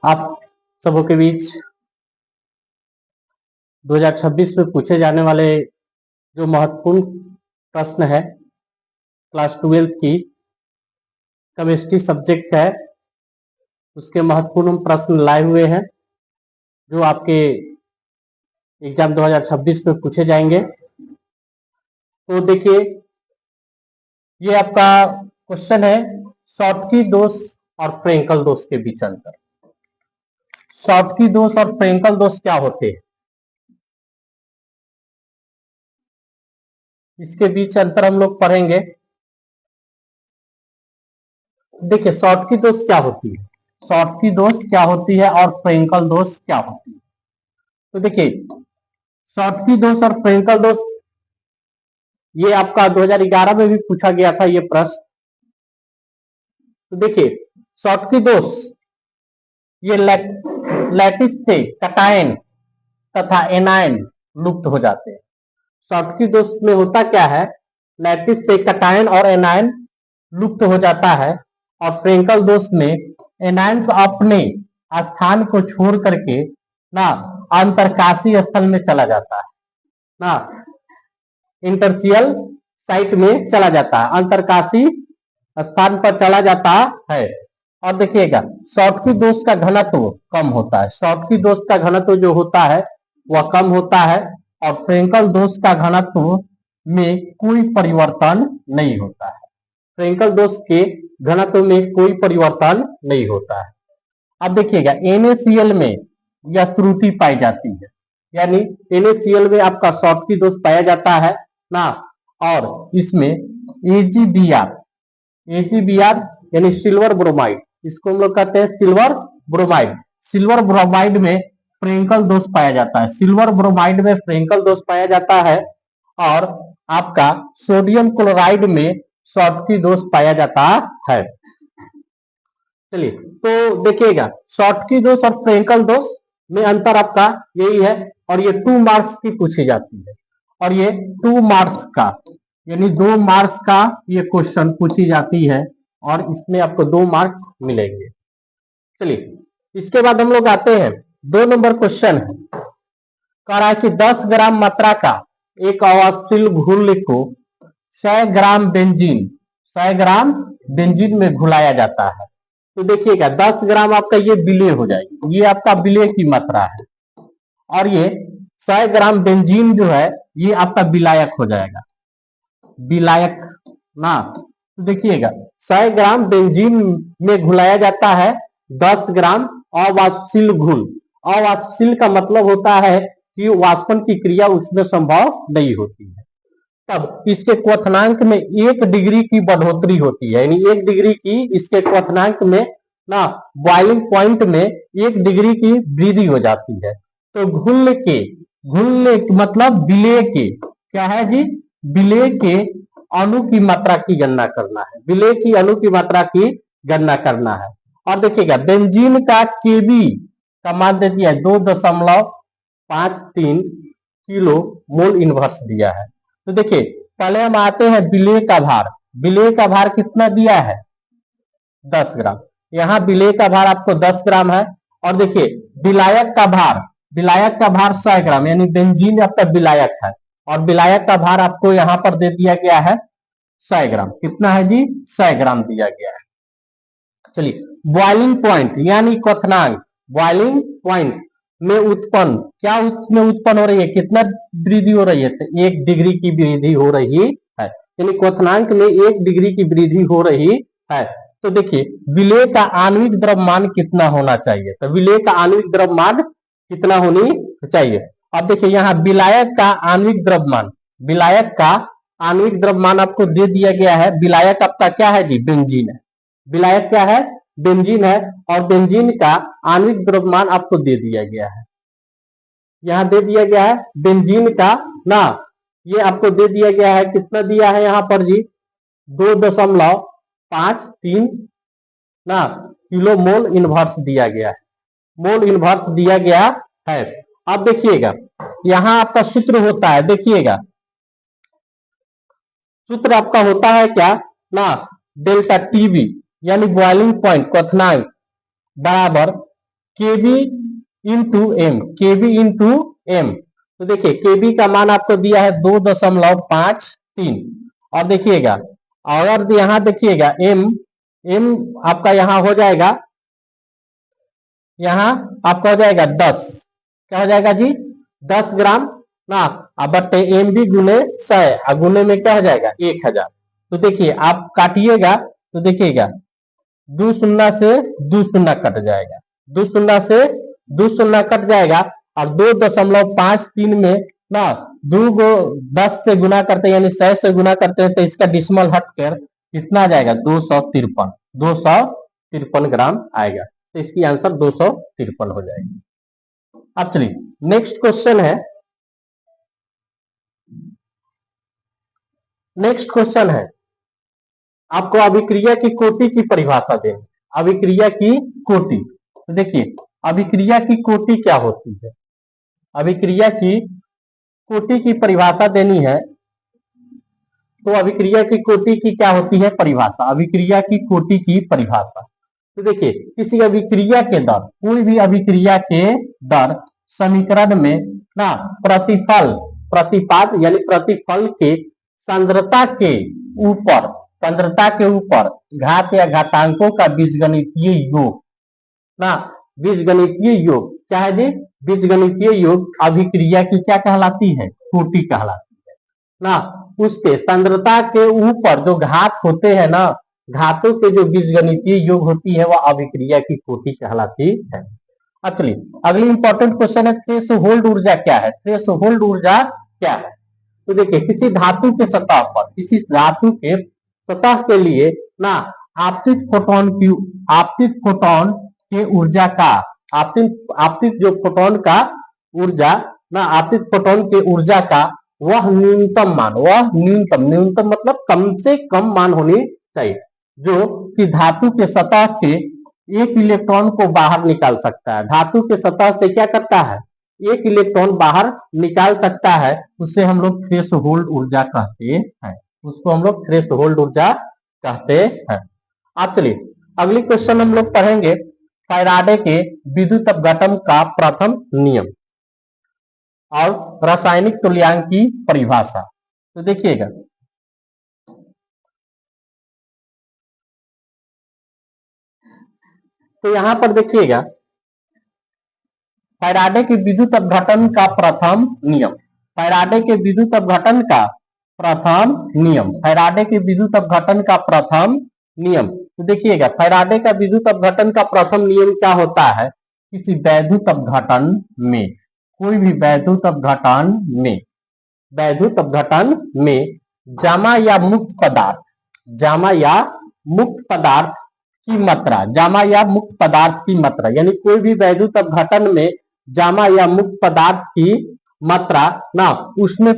आप सबों के बीच 2026 में पूछे जाने वाले जो महत्वपूर्ण प्रश्न है क्लास 12 की केमिस्ट्री सब्जेक्ट है, उसके महत्वपूर्ण प्रश्न लाए हुए हैं जो आपके एग्जाम 2026 में पूछे जाएंगे। तो देखिए, ये आपका क्वेश्चन है, शॉटकी दोष और फ्रेंकल दोष के बीच अंतर। शॉटकी दोष और फ्रेंकल दोष क्या होते हैं, इसके बीच अंतर हम लोग पढ़ेंगे। देखिए, शॉटकी दोष क्या होती है, शॉटकी दोष क्या होती है और फ्रेंकल दोष क्या होती है। तो देखिए, शॉटकी दोष और फ्रेंकल दोष ये आपका 2011 में भी पूछा गया था ये प्रश्न। तो देखिए, शॉटकी दोष ये लैटिस से कटायन तथा एनायन लुप्त हो जाते हैं। शॉटकी दोष में होता क्या है, लैटिस से कटायन और एनायन लुप्त हो जाता है, और फ्रेंकल दोष में एनायंस अपने स्थान को छोड़ करके ना अंतरकाशी स्थल में चला जाता है, ना इंटरशियल साइट में चला जाता है, अंतरकाशी स्थान पर चला जाता है। और देखिएगा, शॉटकी दोष का घनत्व कम होता है, शॉटकी दोष का घनत्व जो होता है वह कम होता है, और फ्रेंकल दोष का घनत्व में कोई परिवर्तन नहीं होता है। फ्रेंकल दोष के घनत्व में कोई परिवर्तन नहीं होता है। अब देखिएगा, NaCl में यह त्रुटि पाई जाती है, यानी NaCl में आपका शॉटकी दोष पाया जाता है ना, और इसमें AgBr यानी सिल्वर ब्रोमाइड, इसको हम लोग कहते हैं सिल्वर ब्रोमाइड। सिल्वर ब्रोमाइड में फ्रेंकल दोष पाया जाता है, सिल्वर ब्रोमाइड में फ्रेंकल दोष पाया जाता है, और आपका सोडियम क्लोराइड में शॉटकी दोष पाया जाता है। चलिए, तो देखिएगा, शॉटकी दोष और फ्रेंकल दोष में अंतर आपका यही है, और ये 2 मार्क्स की पूछी जाती है, और ये 2 मार्क्स का यानी 2 मार्क्स का ये क्वेश्चन पूछी जाती है, और इसमें आपको 2 मार्क्स मिलेंगे। चलिए, इसके बाद हम लोग आते हैं 2 नंबर क्वेश्चन है, कह रहा है कि 10 ग्राम मात्रा का एक अवाष्पशील घोल को 100 ग्राम बेंजीन में घुलाया जाता है। तो देखिएगा, 10 ग्राम आपका ये विलेय हो जाएगी, ये आपका विलेय की मात्रा है, और ये 100 ग्राम बेंजीन जो है ये आपका विलायक हो जाएगा, विलायक ना। तो देखिएगा, 100 ग्राम बेंजीन में घुलाया जाता है 10 ग्राम अवाष्पशील घोल। अवाष्पशील का मतलब होता है कि वाष्पन की क्रिया उसमें संभव नहीं होती है, तब इसके क्वथनांक में 1 डिग्री की बढ़ोतरी होती है, यानी 1 डिग्री की इसके क्वथनांक में ना बॉइलिंग पॉइंट में 1 डिग्री की वृद्धि हो जाती है। तो घुलने मतलब विलेय के क्या है जी, विलेय के अणु की मात्रा की गणना करना है, विलेय की अणु की मात्रा की गणना करना है। और देखिएगा, बेंजीन का केबी का मान दे दिया है 2.53 किलो मोल इनवर्स दिया है। तो देखिए, पहले हम आते हैं विलेय का भार, विलेय का भार कितना दिया है 10 ग्राम, यहाँ विलेय का भार आपको 10 ग्राम है। और देखिए, विलायक का भार 100 ग्राम, यानी बेंजीन आपका विलायक है, और विलायक का भार आपको यहाँ पर दे दिया गया है 100 ग्राम। कितना है जी, 100 ग्राम दिया गया है। चलिए, बॉइलिंग पॉइंट यानी क्वथनांक, बॉइलिंग पॉइंट में उत्पन्न क्या उसमें उत्पन्न हो रही है, कितना वृद्धि हो रही है, तो 1 डिग्री की वृद्धि हो रही है, यानी क्वथनांक में 1 डिग्री की वृद्धि हो रही है। तो देखिए, विलेय का आणविक द्रव्यमान कितना होना चाहिए, तो विलेय का आणविक द्रव्यमान कितना होनी चाहिए। अब देखिए, यहाँ विलायक का आणविक द्रव्यमान, विलायक का आणविक द्रव्यमान आपको दे दिया गया है, विलायक आपका क्या है जी, बेंजीन है, विलायक क्या है, बेंजीन है, और बेंजीन का आणविक द्रव्यमान आपको दे दिया गया है, यहाँ दे दिया गया है बेंजीन का ना, ये आपको दे दिया गया है, कितना दिया है यहाँ पर जी 2.53 ना किलो मोल इनवर्स दिया गया है, मोल इनवर्स दिया गया है। अब देखिएगा, यहाँ आपका सूत्र होता है, देखिएगा सूत्र आपका होता है क्या ना, डेल्टा टीबी, यानी बॉइलिंग पॉइंट क्वथनांक बराबर केबी इंटू एम, केबी इंटू एम। तो देखिए केबी का मान आपको दिया है 2.53 और देखिएगा अगर यहां देखिएगा एम, एम आपका यहां हो जाएगा, यहां आपका हो जाएगा 10, क्या हो जाएगा जी 10 ग्राम ना, अब बटे एम भी गुने 100 गुने में क्या हो जाएगा 1000। तो देखिए आप काटिएगा तो देखिएगा 2 शून्य से 2 शून्य कट जाएगा, 2 शून्य से 2 शून्य कट जाएगा और 2.53 में ना 2 को 10 से गुना करते हैं यानी 100 से गुना करते हैं तो इसका डिसिमल हटकर कितना आ जाएगा 253 ग्राम आएगा। तो इसकी आंसर 253 हो जाएगी। अब चलिए नेक्स्ट क्वेश्चन है, नेक्स्ट क्वेश्चन है आपको अभिक्रिया की कोटि की परिभाषा देनी, अभिक्रिया की कोटि। तो देखिए अभिक्रिया की कोटि क्या होती है, अभिक्रिया की कोटि की परिभाषा देनी है। तो अभिक्रिया की कोटि की क्या होती है परिभाषा, अभिक्रिया की कोटि की परिभाषा। तो देखिए किसी अभिक्रिया के दर, कोई भी अभिक्रिया के दर समीकरण में ना प्रतिफल, प्रतिपाद यानी प्रतिफल के सांद्रता के ऊपर, सांद्रता के ऊपर घात या घातांकों का बीजगणितीय योग ना, बीजगणितीय योग क्या है जी, बीजगणितीय योग अभिक्रिया की क्या कहलाती है कोटि कहलाती है ना। उसके सांद्रता के ऊपर जो घात होते हैं ना, घातों के जो बीजगणितीय योग होती है वह अभिक्रिया की कोटि कहलाती है। चलिए अगली इंपॉर्टेंट क्वेश्चन है थ्रेशोल्ड ऊर्जा क्या है, थ्रेशोल्ड ऊर्जा क्या है। तो देखिए किसी धातु के सतह पर, किसी धातु के सतह के लिए ना आपतित फोटोन की, आपतित फोटोन के ऊर्जा का, आपतित जो फोटोन का ऊर्जा ना, आपतित फोटोन के ऊर्जा का वह न्यूनतम मान, वह न्यूनतम, न्यूनतम मतलब कम से कम मान होनी चाहिए जो कि धातु के सतह के एक इलेक्ट्रॉन को बाहर निकाल सकता है, धातु के सतह से क्या करता है एक इलेक्ट्रॉन बाहर निकाल सकता है, उसे हम लोग थ्रेशोल्ड ऊर्जा कहते हैं, उसको हम लोग थ्रेशोल्ड ऊर्जा कहते हैं। अब चलिए अगली क्वेश्चन हम लोग पढ़ेंगे फैराडे के विद्युत अपघटन का प्रथम नियम और रासायनिक तुल्यांक की परिभाषा। तो देखिएगा तो यहां पर देखिएगा फैराडे के विद्युत अपघटन का प्रथम नियम, फैराडे के विद्युत अपघटन का प्रथम नियम, फैराडे के विद्युत अपघटन का प्रथम नियम। तो देखिएगा फैराडे का विद्युत अपघटन का प्रथम नियम क्या होता है, किसी वैद्युत अपघटन में, कोई भी वैद्युत अपघटन में, वैद्युत अपघटन में जमा या मुक्त पदार्थ, जमा या मुक्त पदार्थ की मात्रा, जमा या मुक्त पदार्थ की मात्रा, यानी कोई भी वैद्युत अपघटन में जमा या मुक्त पदार्थ की मात्रा ना उसमें।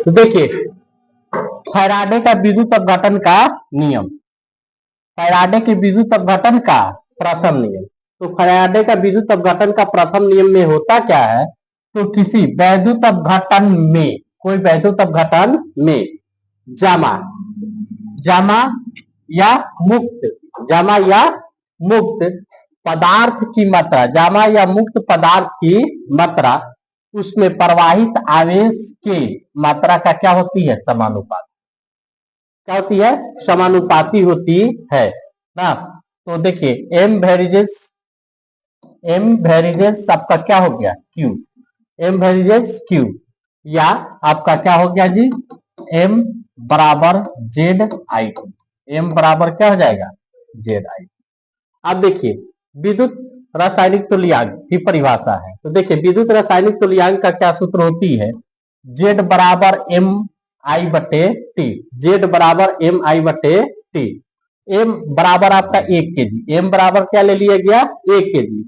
तो देखिए फैराडे का विद्युत अपघटन का नियम, फैराडे के विद्युत अपघटन का प्रथम नियम। तो फैराडे का विद्युत अपघटन का प्रथम नियम में होता क्या है, तो किसी वैद्युत अपघटन में, कोई वैद्युत अपघटन में जमा, जमा या मुक्त, जमा या मुक्त पदार्थ की मात्रा, जमा या मुक्त पदार्थ की मात्रा उसमें प्रवाहित आवेश के मात्रा का क्या होती है समानुपात, क्या होती है समानुपाती होती है ना। तो देखिए एम वेरिजेस, एम वेरिजेस आपका क्या हो गया क्यू, एम वेरिजेस क्यू, या आपका क्या हो गया जी एम बराबर जेड आई, एम बराबर क्या हो जाएगा जेड आई। अब देखिए विद्युत रासायनिक तुल्यांक की परिभाषा है। तो देखिए विद्युत रासायनिक तुल्यांक का क्या सूत्र होती है, जेड बराबर एम आई बटे टी, जेड बराबर एम आई बटे टी। एम बराबर आपका 1 kg, एम बराबर क्या ले लिया गया 1 kg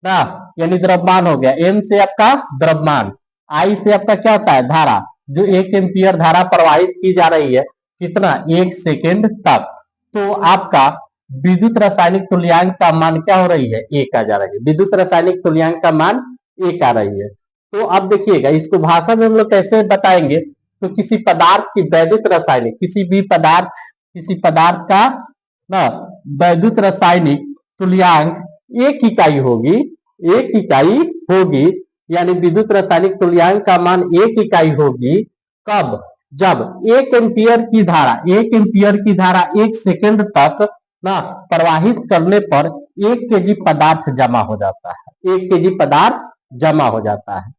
ना, यानी द्रव्यमान हो गया, एम से आपका द्रव्यमान, आई से आपका क्या होता है धारा, जो 1 एम्पियर धारा प्रवाहित की जा रही है कितना 1 सेकेंड तक। तो आपका विद्युत रासायनिक तुल्यांक का मान क्या हो रही है 1 आ जा रही है, विद्युत रासायनिक तुल्यांक का मान 1 आ रही है। तो अब देखिएगा इसको भाषा में हम लोग कैसे बताएंगे, तो किसी पदार्थ की वैद्युत रासायनिक, किसी भी पदार्थ किसी पदार्थ का ना वैद्युत रासायनिक तुल्यांक एक इकाई होगी, एक इकाई होगी, यानी विद्युत रासायनिक तुल्यांक का मान एक इकाई होगी। कब? जब 1 एम्पियर की धारा, 1 एम्पियर की धारा 1 सेकंड तक ना प्रवाहित करने पर 1 केजी पदार्थ जमा हो जाता है, 1 केजी पदार्थ जमा हो जाता है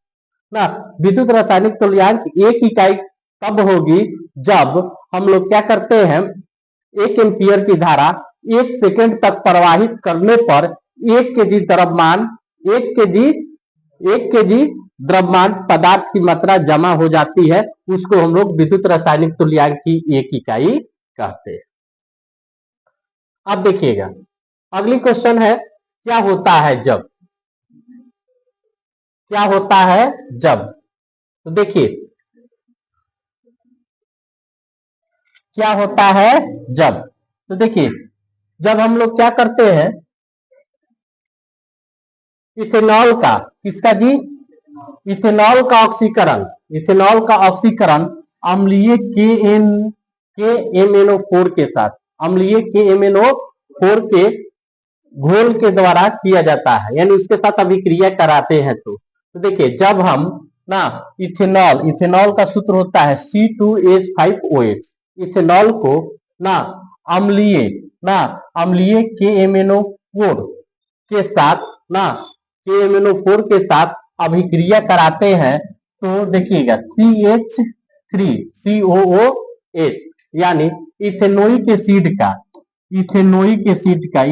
ना। विद्युत रासायनिक तुल्यांक एक इकाई तब होगी जब हम लोग क्या करते हैं, 1 एम्पियर की धारा 1 सेकंड तक प्रवाहित करने पर 1 केजी द्रव्यमान, 1 केजी द्रव्यमान पदार्थ की मात्रा जमा हो जाती है। उसको हम लोग विद्युत रासायनिक तुल्यांक की एक इकाई कहते हैं। अब देखिएगा अगली क्वेश्चन है, क्या होता है जब, क्या होता है जब। तो देखिए क्या होता है जब, तो देखिए जब हम लोग क्या करते हैं, इथेनॉल का, किसका जी, इथेनॉल का ऑक्सीकरण, इथेनॉल का ऑक्सीकरण अम्लीय KMnO4 के साथ, अम्लीय KMnO4 के घोल के द्वारा किया जाता है, यानी उसके साथ अभिक्रिया कराते हैं। तो देखिए जब हम ना इथेनॉल, इथेनॉल का सूत्र होता है C2H5OH, इथेनॉल को ना अम्लीय, ना अम्लीय KMnO4 के साथ, ना KMnO4 के साथ अभिक्रिया कराते हैं तो देखिएगा CH3COOH, यानी इथेनोइक एसिड का, इथेनोइक एसिड का,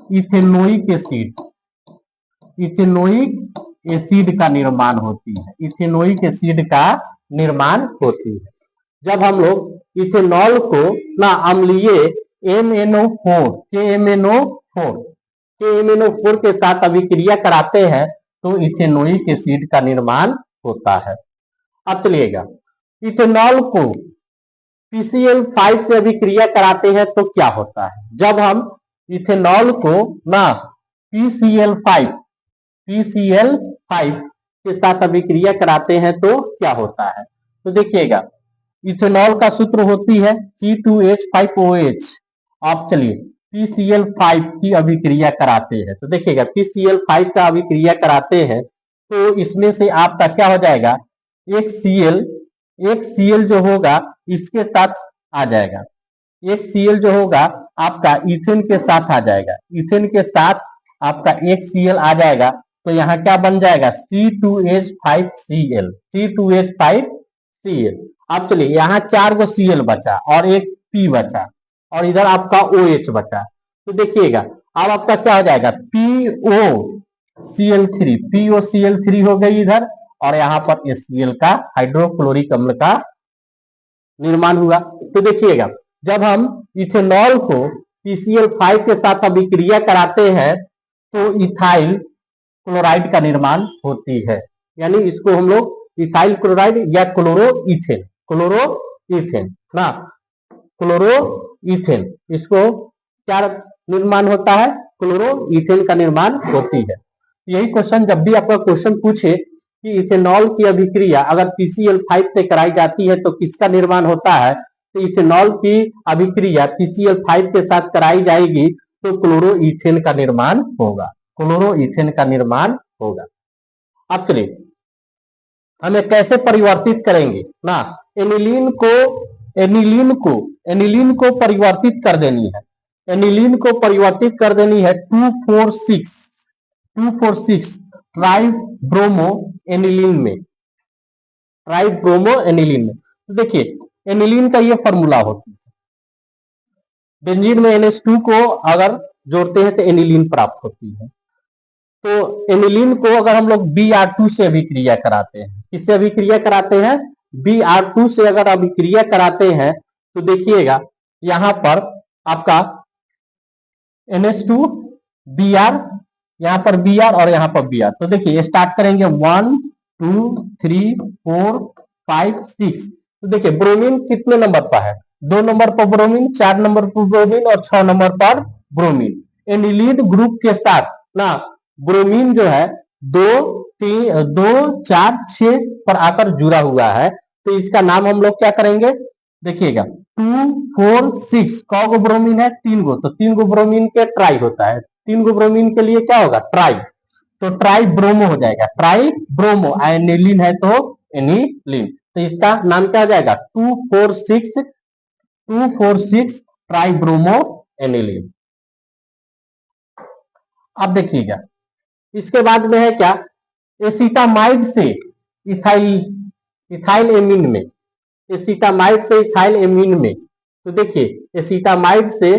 इथेनोइक एसिड, इथेनोइक एसिड का निर्माण होती है, इथेनोइक एसिड का निर्माण होती है। जब हम लोग इथेनॉल को ना अम्लीय MnO4, KMnO4 के साथ अभिक्रिया कराते हैं तो इथेनोइक एसिड का निर्माण होता है। अब चलिएगा इथेनॉल को PCl5 से अभिक्रिया कराते हैं तो क्या होता है। जब हम इथेनॉल को ना PCl5 के साथ अभिक्रिया कराते हैं तो क्या होता है। तो देखिएगा इथेनॉल का सूत्र होती है C2H5OH। आप चलिए PCl5 की अभिक्रिया कराते हैं तो देखिएगा PCl5 का अभिक्रिया कराते हैं तो इसमें से आपका क्या हो जाएगा, एक Cl जो होगा इसके साथ आ जाएगा, एक Cl जो होगा आपका इथेन के साथ आ जाएगा, इथेन के साथ आपका एक Cl आ जाएगा तो यहाँ क्या बन जाएगा C2H5Cl, C2H5Cl। अब चलिए यहाँ 4 गो Cl बचा और एक P बचा और इधर आपका OH बचा। तो देखिएगा अब आपका क्या हो जाएगा POCl3 हो गई इधर, और यहाँ पर HCl का, हाइड्रोक्लोरिक अम्ल का निर्माण हुआ। तो देखिएगा जब हम इथेनॉल को PCl5 के साथ अभिक्रिया कराते हैं तो इथाइल क्लोराइड का निर्माण होती है, यानी इसको हम लोग इथाइल क्लोराइड या क्लोरोइथेन, क्लोरोइथेन ना, क्लोरोइथेन, इसको क्या निर्माण होता है, क्लोरोइथेन का निर्माण होती है। यही क्वेश्चन जब भी आपका क्वेश्चन पूछे कि इथेनॉल की अभिक्रिया अगर PCl5 से कराई जाती है तो किसका निर्माण होता है, तो इथेनॉल की अभिक्रिया PCl5 के साथ कराई जाएगी तो क्लोरोइथेन का निर्माण होगा, क्लोरोइथेन का निर्माण होगा। अब चलिए हमें कैसे परिवर्तित करेंगे ना, एनिलीन को परिवर्तित कर देनी है, एनिलीन को परिवर्तित कर देनी है 246 ट्राइब्रोमो एनिलीन में, ट्राइब्रोमो एनिलीन में। तो देखिए एनिलीन का ये फॉर्मूला होता है, बेंजीन में NH2 को अगर जोड़ते हैं तो एनिलीन प्राप्त होती है। तो एनिलीन को अगर हम लोग Br2 से अभिक्रिया कराते हैं, किससे अभिक्रिया कराते हैं, Br2 से अगर अभिक्रिया कराते हैं तो देखिएगा यहां पर आपका NH2 Br, यहां पर Br और यहां पर Br। तो देखिए स्टार्ट करेंगे 1 2 3 4 5 6। तो देखिए ब्रोमीन कितने नंबर पर है, 2 नंबर पर ब्रोमीन, 4 नंबर पर ब्रोमीन और 6 नंबर पर ब्रोमीन। एनिलीन ग्रुप के साथ ना ब्रोमीन जो है 2 4 6 पर आकर जुड़ा हुआ है। तो इसका नाम हम लोग क्या करेंगे, देखिएगा 2 4 6 कौ ब्रोमीन है, 3 गो, तो 3 गो ब्रोमीन के ट्राई होता है, 3 गो ब्रोमीन के लिए क्या होगा, ट्राई, तो ट्राई ब्रोमो हो जाएगा, ट्राई ब्रोमो, एनिलीन है तो एनिलीन, तो इसका नाम क्या हो जाएगा 2 4 6 ट्राई ब्रोमो एनिलीन। अब देखिएगा इसके बाद में है क्या, एसिटामाइड से इथाइल इथाइल एमीन में, एसिटामाइड से इथाइल एमीन में, तो देखिए एसिटामाइड से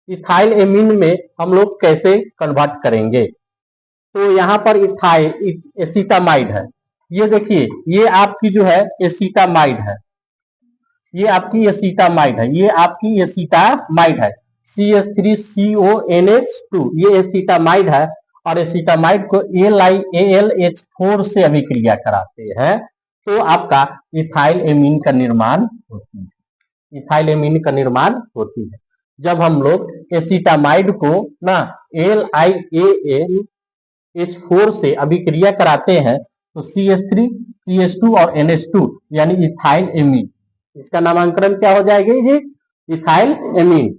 इथाइल एमीन में हम लोग कैसे कन्वर्ट करेंगे, तो यहाँ पर इथाइल एसिटामाइड है, ये देखिए ये आपकी जो है एसिटामाइड है, ये आपकी एसिटामाइड है, ये आपकी एसिटामाइड है, CH3CONH2 ये एसिटामाइड है, और एसिटामाइड को AlH4 से अभिक्रिया कराते हैं तो आपका इथाइल एमीन का निर्माण होती है, इथाइल एमीन का निर्माण होती है। जब हम लोग एसिटामाइड को ना LiAlH4 से अभिक्रिया कराते हैं तो CH3 CH2 और NH2 यानी इथाइल एमीन, इसका नामांकन क्या हो जाएगा ये इथाइल एमीन,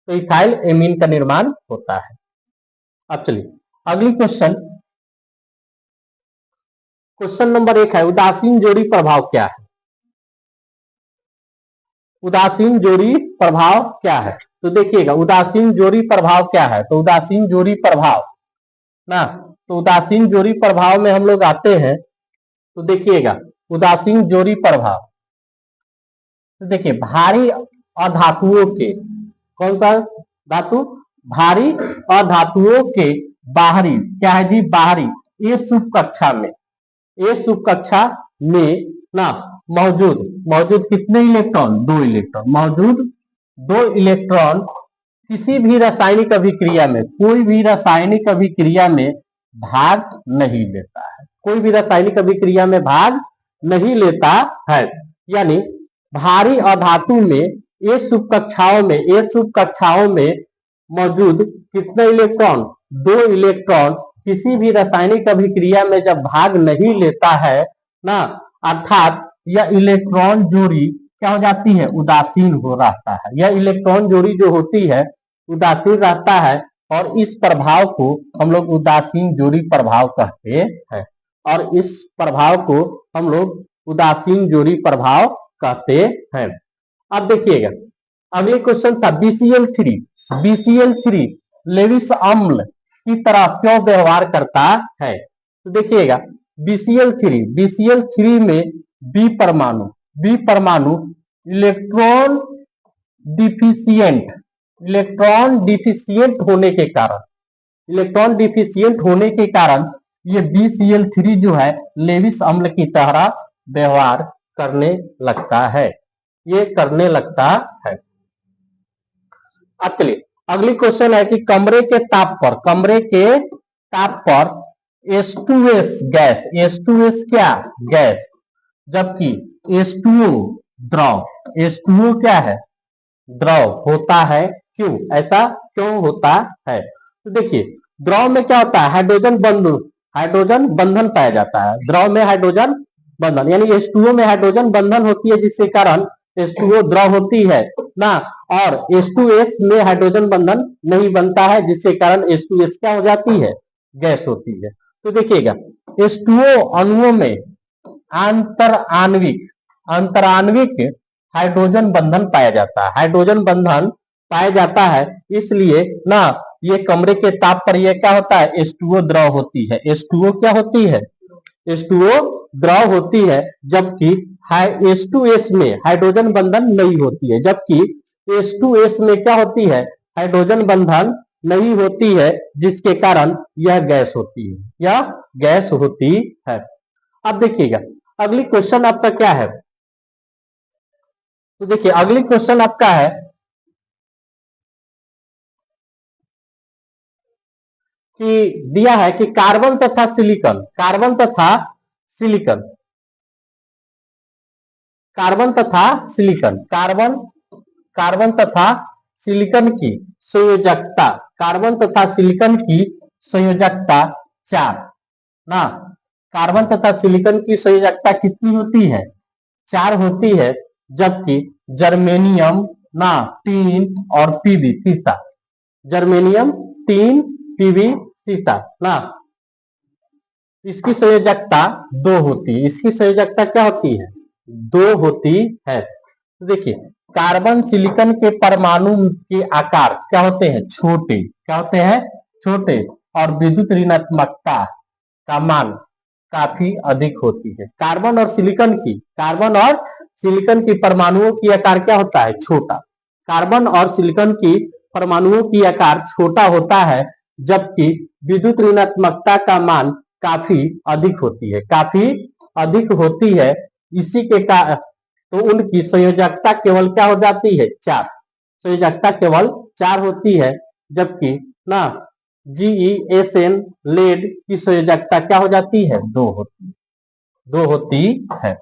तो इथाइल एमीन का निर्माण होता है। अब चलिए अगली क्वेश्चन, क्वेश्चन नंबर 1 है उदासीन जोड़ी प्रभाव क्या है, उदासीन जोड़ी प्रभाव क्या है, तो देखिएगा उदासीन जोड़ी प्रभाव क्या है, तो उदासीन जोड़ी प्रभाव ना, तो उदासीन जोड़ी प्रभाव में हम लोग आते हैं, तो देखिएगा उदासीन जोड़ी प्रभाव, तो देखिए भारी अधातुओं के, कौन सा धातु, भारी अधातुओं के बाहरी क्या है जी, बाहरी ये शुभ कक्षा में, ये शुभ कक्षा में ना मौजूद मौजूद कितने इलेक्ट्रॉन, 2 इलेक्ट्रॉन मौजूद, 2 इलेक्ट्रॉन किसी भी रासायनिक अभिक्रिया में, कोई भी रासायनिक अभिक्रिया में भाग नहीं लेता है, कोई भी रासायनिक अभिक्रिया में भाग नहीं लेता है, यानी भारी अधातु में ये शुभ कक्षाओं में, ये शुभ कक्षाओं में मौजूद कितने इलेक्ट्रॉन, 2 इलेक्ट्रॉन किसी भी रासायनिक अभिक्रिया में जब भाग नहीं लेता है ना, अर्थात यह इलेक्ट्रॉन जोड़ी क्या हो जाती है, उदासीन हो रहता है, यह इलेक्ट्रॉन जोड़ी जो होती है उदासीन रहता है, और इस प्रभाव को हम लोग उदासीन जोड़ी प्रभाव कहते हैं, और इस प्रभाव को हम लोग उदासीन जोड़ी प्रभाव कहते हैं। अब देखिएगा अगले क्वेश्चन था BCl3, BCl3 लेविस अम्ल की तरह क्यों व्यवहार करता है, तो देखिएगा BCl3 में बी परमाणु इलेक्ट्रॉन डिफिशियंट होने के कारण, इलेक्ट्रॉन डिफिशियंट होने के कारण ये BCl3 जो है लेविस अम्ल की तरह व्यवहार करने लगता है, ये करने लगता है। अगली क्वेश्चन है कि कमरे के ताप पर H2S गैस, H2S क्या गैस, जबकि H2O द्रव, H2O क्या है द्रव होता है, क्यों ऐसा क्यों होता है, तो देखिए द्रव में क्या होता है, हाइड्रोजन बंधन पाया जाता है, द्रव में हाइड्रोजन बंधन, यानी H2O में हाइड्रोजन बंधन होती है जिसके कारण H2O द्रव होती है ना, और H2S में हाइड्रोजन बंधन नहीं बनता है जिसके कारण H2S क्या हो जाती है, गैस होती है। तो देखिएगा H2O अणुओं में अंतराण्विक हाइड्रोजन बंधन पाया जाता है, हाइड्रोजन बंधन पाया जाता है, इसलिए ना ये कमरे के ताप पर यह क्या होता है, H2O द्रव होती है, H2O क्या होती है, H2O द्रव होती है, जबकि H2S में हाइड्रोजन बंधन नहीं होती है, जबकि H2S में क्या होती है, हाइड्रोजन बंधन नहीं होती है, जिसके कारण यह गैस होती है, यह गैस होती है। अब देखिएगा अगली क्वेश्चन आपका क्या है, तो देखिए अगली क्वेश्चन आपका है कि दिया है कि कार्बन तथा सिलिकॉन की संयोजकता, कार्बन तथा सिलिकॉन की संयोजकता 4 ना, कार्बन तथा सिलिकॉन की संयोजकता कितनी होती है? 4 होती है, जबकि जर्मेनियम ना 3 और पीबी सीसा, जर्मेनियम 3 पीबी सीसा ना इसकी संयोजकता 2 होती है। इसकी संयोजकता क्या होती है? 2 होती है। तो देखिए कार्बन सिलिकॉन के परमाणु के आकार क्या होते हैं? छोटे। क्या होते हैं? छोटे। और विद्युत ऋणात्मकता का मान काफी अधिक होती है। कार्बन और सिलिकॉन की परमाणुओं की आकार क्या होता है? छोटा। कार्बन और सिलिकॉन की परमाणुओं की आकार छोटा होता है, जबकि विद्युत ऋणात्मकता का मान काफी अधिक होती है। काफी अधिक होती है। इसी के कारण तो उनकी संयोजकता केवल क्या हो जाती है? 4। संयोजकता केवल 4 होती है, जबकि ना GeSN लेड की संयोजकता क्या हो जाती है? 2 होती है।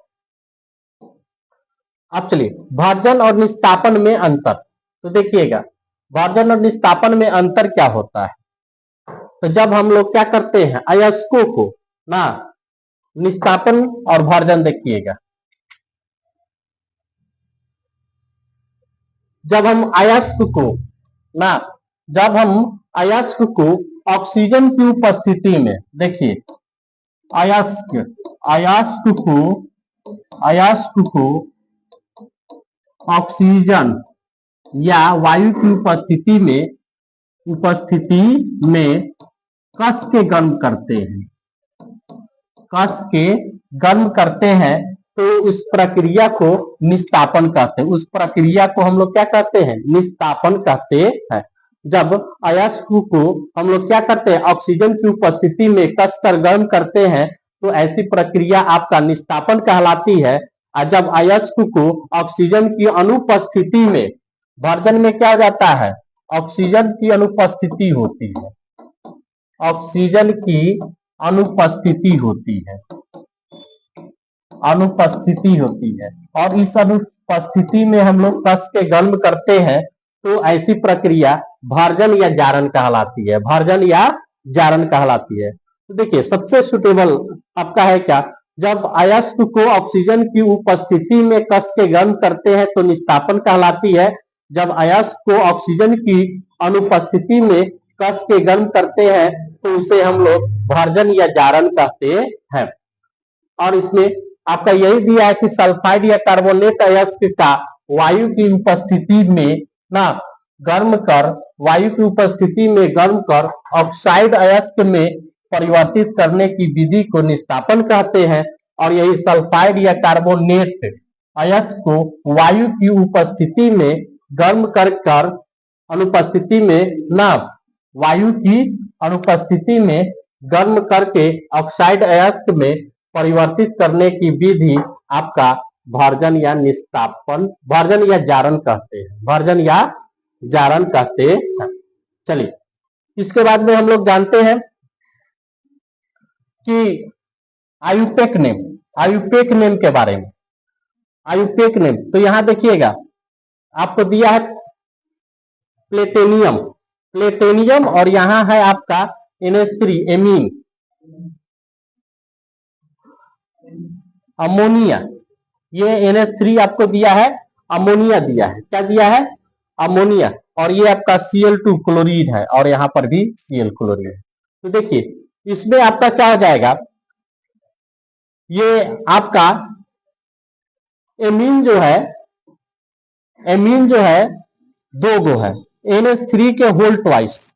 अब चलिए भाजन और निस्तापन में अंतर। तो देखिएगा भाजन और निस्तापन में अंतर क्या होता है? तो जब हम लोग क्या करते हैं अयस्कों को ना निस्तापन और भाजन, देखिएगा जब हम अयस्क को ऑक्सीजन की उपस्थिति में, देखिए अयस्क को ऑक्सीजन या वायु की उपस्थिति में कस के गर्म करते हैं तो उस प्रक्रिया को निस्तापन कहते हैं। उस प्रक्रिया को हम लोग क्या कहते हैं? निस्तापन कहते हैं। जब अयस्क को हम लोग क्या करते हैं? ऑक्सीजन की उपस्थिति में कसकर गर्म करते हैं तो ऐसी प्रक्रिया आपका निस्तापन कहलाती है। और जब अयस्क को ऑक्सीजन की अनुपस्थिति में, भाजन में क्या हो जाता है? ऑक्सीजन की अनुपस्थिति होती है। ऑक्सीजन की अनुपस्थिति होती है और इस अनुपस्थिति में हम लोग कस के गर्म करते हैं तो ऐसी प्रक्रिया भाजन या जारण कहलाती है। भाजन या जारण कहलाती है। तो देखिए सबसे सुटेबल आपका है क्या? जब अयस्क को ऑक्सीजन की उपस्थिति में कस के गर्म करते हैं तो निस्तापन कहलाती है। जब अयस्क को ऑक्सीजन की अनुपस्थिति में कस के गर्म करते हैं तो उसे हम लोग भाजन या जारण कहते हैं। और इसमें आपका यही दिया है कि सल्फाइड या कार्बोनेट अयस्क का वायु की उपस्थिति में ना गर्म कर ऑक्साइड अयस्क में परिवर्तित करने की विधि को निस्तापन कहते हैं। और यही सल्फाइड या कार्बोनेट अयस्क को वायु की उपस्थिति में गर्म कर अनुपस्थिति में ना वायु की अनुपस्थिति में गर्म करके ऑक्साइड अयस्क में परिवर्तित करने की विधि आपका भाजन या निस्तापन, भाजन या जारण कहते हैं। भाजन या जारण कहते हैं। चलिए इसके बाद में हम लोग जानते हैं कि आयुपेक नेम के बारे में। आयुपेक नेम तो यहां देखिएगा आपको दिया है प्लेटेनियम और यहां है आपका NH3 एमीन, अमोनिया। ये NH3 आपको दिया है, अमोनिया दिया है। क्या दिया है? अमोनिया। और ये आपका Cl2 क्लोरीन है और यहां पर भी Cl क्लोरीन है। तो देखिए इसमें आपका क्या हो जाएगा? ये आपका एमीन जो है 2 गो है। NH3 के होल ट्वाइस,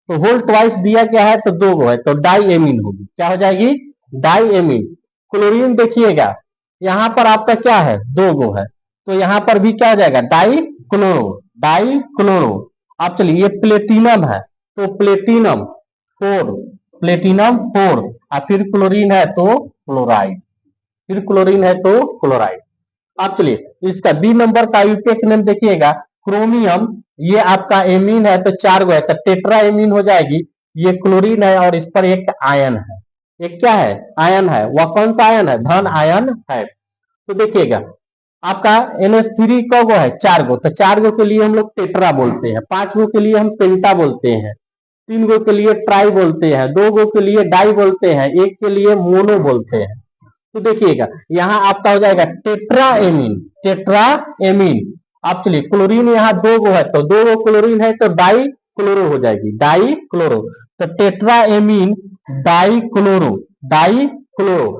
तो होल ट्वाइस दिया गया है तो 2 गो है तो डाई एमीन होगी। क्या हो जाएगी? Die amine. क्लोरीन देखिएगा यहां पर आपका क्या है? 2 गो है तो यहां पर भी क्या हो जाएगा? Die chloro. अब चलिए ये प्लेटिनम है तो प्लेटिनम 4 और फिर क्लोरीन है तो क्लोराइड। अब चलिए इसका बी नंबर का आयुपेक नेम देखिएगा क्रोमियम। ये आपका एमीन है तो 4 गो है तो टेट्रा एमीन हो जाएगी। ये क्लोरीन है और इस पर एक आयन है। एक क्या है? आयन है। वह कौन सा आयन है? धन आयन है। तो देखिएगा आपका NH3 क गो है? 4 गो। तो 4 गो के लिए हम लोग टेट्रा बोलते हैं, 5 गो के लिए हम पेंटा बोलते हैं। तीन गो के लिए ट्राई बोलते हैं, दो गो के लिए डाई बोलते हैं, एक के लिए मोनो बोलते हैं। तो देखिएगा यहाँ आपका हो जाएगा टेट्राएमीन, टेट्राएमीन। आप चलिए क्लोरीन यहाँ दो गो है, तो दो गो क्लोरीन है तो डाई क्लोरो हो जाएगी, डाई क्लोरो। तो tetraammine die chloro, die chloro.